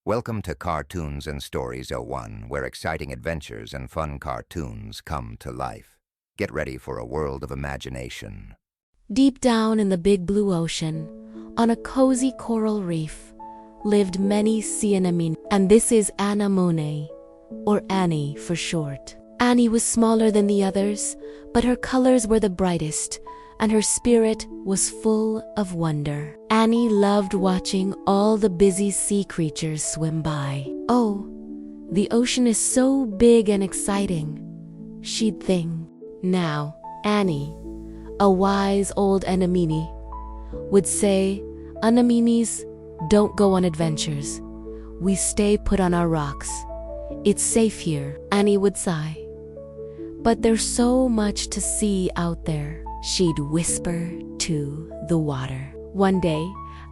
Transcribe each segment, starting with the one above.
Welcome to Cartoons and Stories '01, where exciting adventures and fun cartoons come to life. Get ready for a world of imagination. Deep down in the big blue ocean, on a cozy coral reef, lived many sea anemones. And this is Ann Nem Oh Nee, or Annie for short. Annie was smaller than the others, but her colors were the brightest, and her spirit was full of wonder. Annie loved watching all the busy sea creatures swim by. Oh, the ocean is so big and exciting, she'd think. Now, Annie, a wise old anemone, would say, "Anemones don't go on adventures. We stay put on our rocks. It's safe here," Annie would sigh. "But there's so much to see out there," she'd whisper to the water. One day,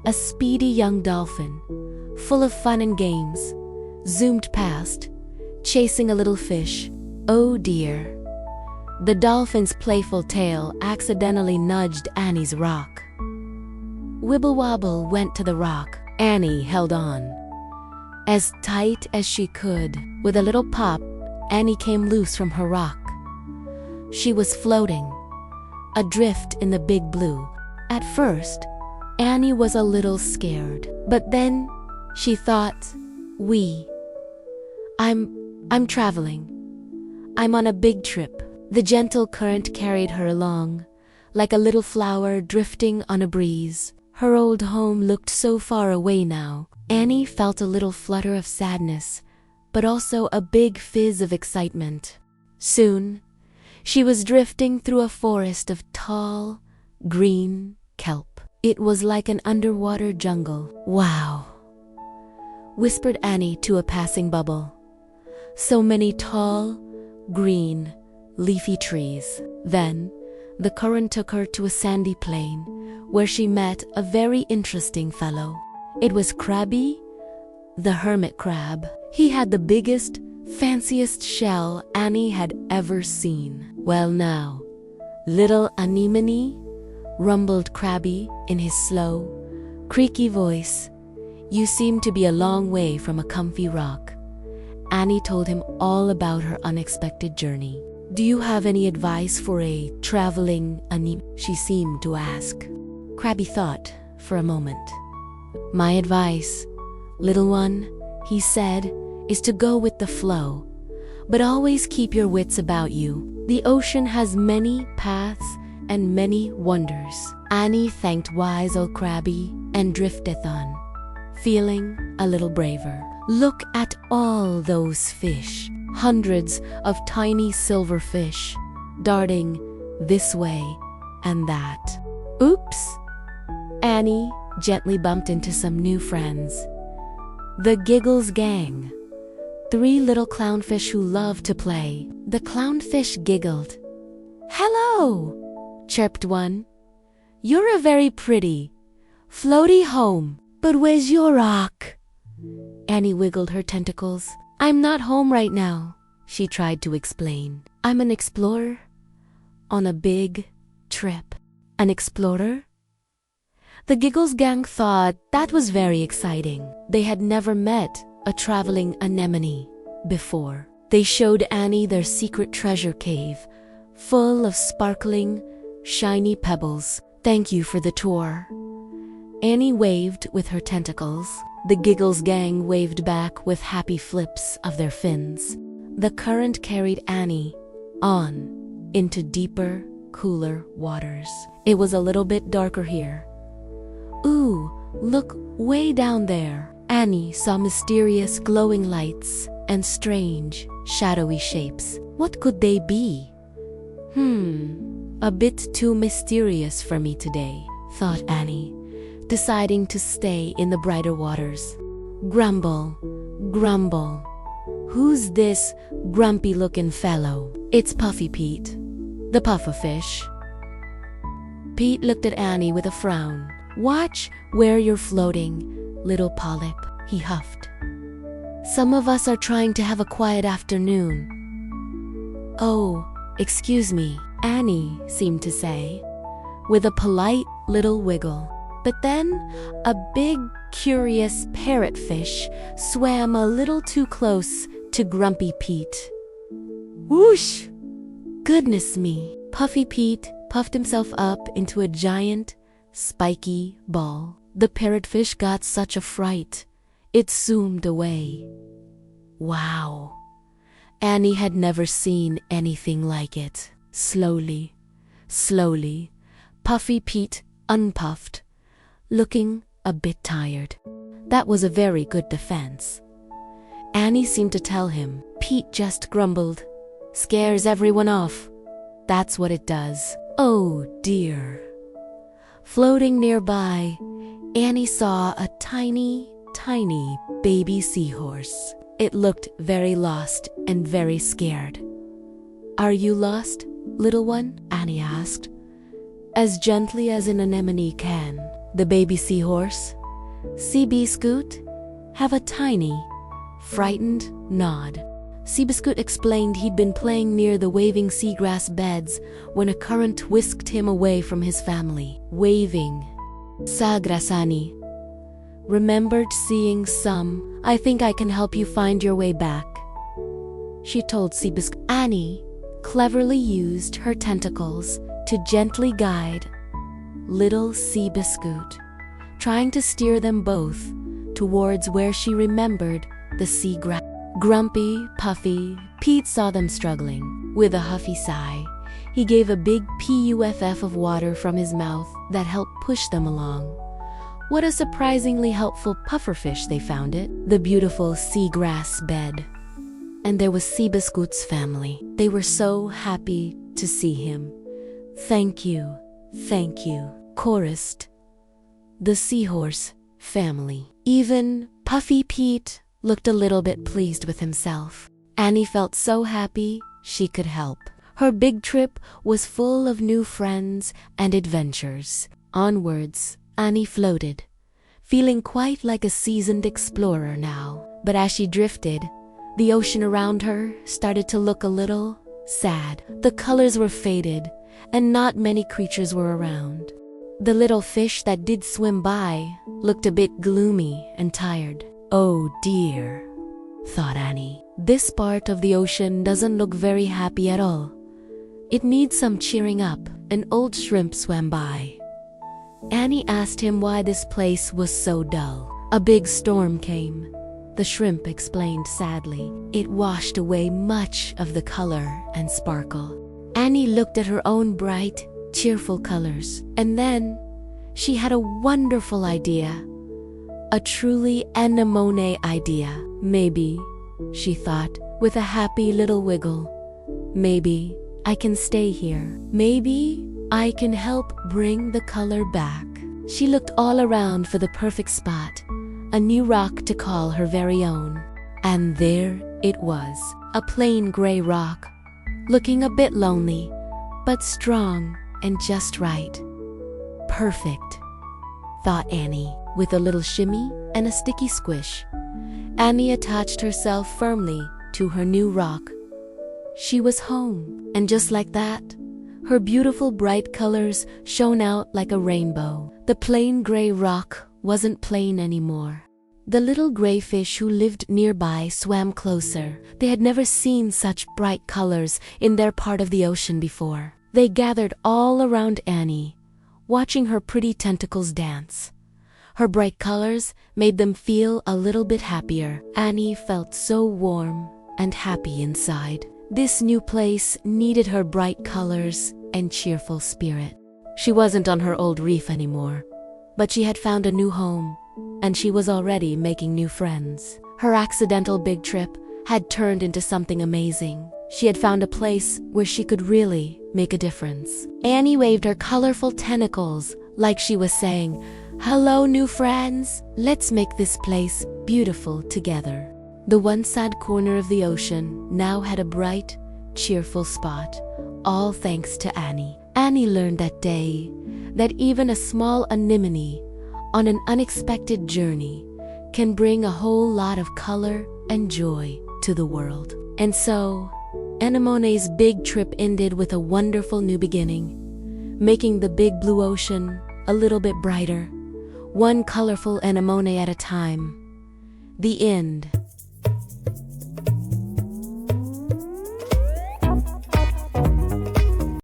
a speedy young dolphin, full of fun and games, zoomed past, chasing a little fish. Oh dear. The dolphin's playful tail accidentally nudged Annie's rock. Wibble Wobble went to the rock. Annie held on as tight as she could. With a little pop, Annie came loose from her rock. She was floating, adrift in the big blue. At first, Annie was a little scared, but then she thought, I'm traveling. I'm on a big trip." The gentle current carried her along, like a little flower drifting on a breeze. Her old home looked so far away now. Annie felt a little flutter of sadness, but also a big fizz of excitement. Soon, she was drifting through a forest of tall, green kelp. It was like an underwater jungle. "Wow," whispered Annie to a passing bubble. "So many tall, green, leafy trees." Then, the current took her to a sandy plain, where she met a very interesting fellow. It was Crabby, the hermit crab. He had the biggest, fanciest shell Annie had ever seen. "Well now, little anemone," rumbled Crabby in his slow, creaky voice, "you seem to be a long way from a comfy rock." Annie told him all about her unexpected journey. "Do you have any advice for a traveling anemone?" she seemed to ask. Crabby thought for a moment. "My advice, little one," he said, "is to go with the flow, but always keep your wits about you. The ocean has many paths and many wonders." Annie thanked wise old Crabby and drifted on, feeling a little braver. Look at all those fish. Hundreds of tiny silver fish, darting this way and that. Oops! Annie gently bumped into some new friends. The Giggles gang. 3 little clownfish who loved to play. The clownfish giggled. "Hello!" chirped one. "You're a very pretty, floaty home. But where's your rock?" Annie wiggled her tentacles. "I'm not home right now," she tried to explain. "I'm an explorer on a big trip." An explorer? The Giggles gang thought that was very exciting. They had never met a traveling anemone before. They showed Annie their secret treasure cave, full of sparkling, shiny pebbles. "Thank you for the tour." Annie waved with her tentacles. The Giggles gang waved back with happy flips of their fins. The current carried Annie on into deeper, cooler waters. It was a little bit darker here. Ooh, look way down there. Annie saw mysterious glowing lights and strange, shadowy shapes. What could they be? A bit too mysterious for me today, thought Annie, deciding to stay in the brighter waters. Grumble, grumble. Who's this grumpy-looking fellow? It's Puffy Pete, the pufferfish. Pete looked at Annie with a frown. "Watch where you're floating, little polyp," he huffed. "Some of us are trying to have a quiet afternoon." "Oh, excuse me," Annie seemed to say, with a polite little wiggle. But then, a big, curious parrotfish swam a little too close to Grumpy Pete. Whoosh! Goodness me! Puffy Pete puffed himself up into a giant, spiky ball. The parrotfish got such a fright, it zoomed away. Wow! Annie had never seen anything like it. Slowly, Puffy Pete unpuffed, looking a bit tired. That was a very good defense. Annie seemed to tell him. Pete just grumbled. Scares everyone off. That's what it does. Oh dear. Floating nearby, Annie saw a tiny baby seahorse. It looked very lost and very scared. Are you lost, little one? Annie asked, as gently as an anemone can. The baby seahorse, Seabiscuit, have a tiny, frightened nod. Seabiscuit explained he'd been playing near the waving seagrass beds when a current whisked him away from his family. Waving. Sagrasani. Remembered seeing some. I think I can help you find your way back, she told Seabiscuit. Annie cleverly used her tentacles to gently guide little Seabiscuit, trying to steer them both towards where she remembered the seagrass. Grumpy, Puffy, Pete saw them struggling. With a huffy sigh, he gave a big puff of water from his mouth that helped push them along. What a surprisingly helpful pufferfish they found it, the beautiful seagrass bed. And there was Seabiscuit's family. They were so happy to see him. Thank you, chorused the seahorse family. Even Puffy Pete looked a little bit pleased with himself. Annie felt so happy she could help. Her big trip was full of new friends and adventures. Onwards, Annie floated, feeling quite like a seasoned explorer now. But as she drifted, the ocean around her started to look a little sad. The colors were faded, and not many creatures were around. The little fish that did swim by looked a bit gloomy and tired. Oh dear, thought Annie. This part of the ocean doesn't look very happy at all. It needs some cheering up. An old shrimp swam by. Annie asked him why this place was so dull. A big storm came, the shrimp explained sadly. It washed away much of the color and sparkle. Annie looked at her own bright, cheerful colors, and then she had a wonderful idea. A truly Ann Nem Oh Nee idea. Maybe, she thought, with a happy little wiggle, maybe I can stay here. Maybe I can help bring the color back. She looked all around for the perfect spot, a new rock to call her very own. And there it was, a plain gray rock, looking a bit lonely, but strong and just right. Perfect, thought Annie. With a little shimmy and a sticky squish, Annie attached herself firmly to her new rock. She was home, and just like that, her beautiful bright colors shone out like a rainbow. The plain gray rock wasn't plain anymore. The little gray fish who lived nearby swam closer. They had never seen such bright colors in their part of the ocean before. They gathered all around Annie, watching her pretty tentacles dance. Her bright colors made them feel a little bit happier. Annie felt so warm and happy inside. This new place needed her bright colors and cheerful spirit. She wasn't on her old reef anymore, but she had found a new home, and she was already making new friends. Her accidental big trip had turned into something amazing. She had found a place where she could really make a difference. Annie waved her colorful tentacles like she was saying, "Hello, new friends. Let's make this place beautiful together." The one sad corner of the ocean now had a bright, cheerful spot, all thanks to Annie. Annie learned that day that even a small anemone on an unexpected journey can bring a whole lot of color and joy to the world. And so, Anemone's big trip ended with a wonderful new beginning, making the big blue ocean a little bit brighter one colorful anemone at a time. The end.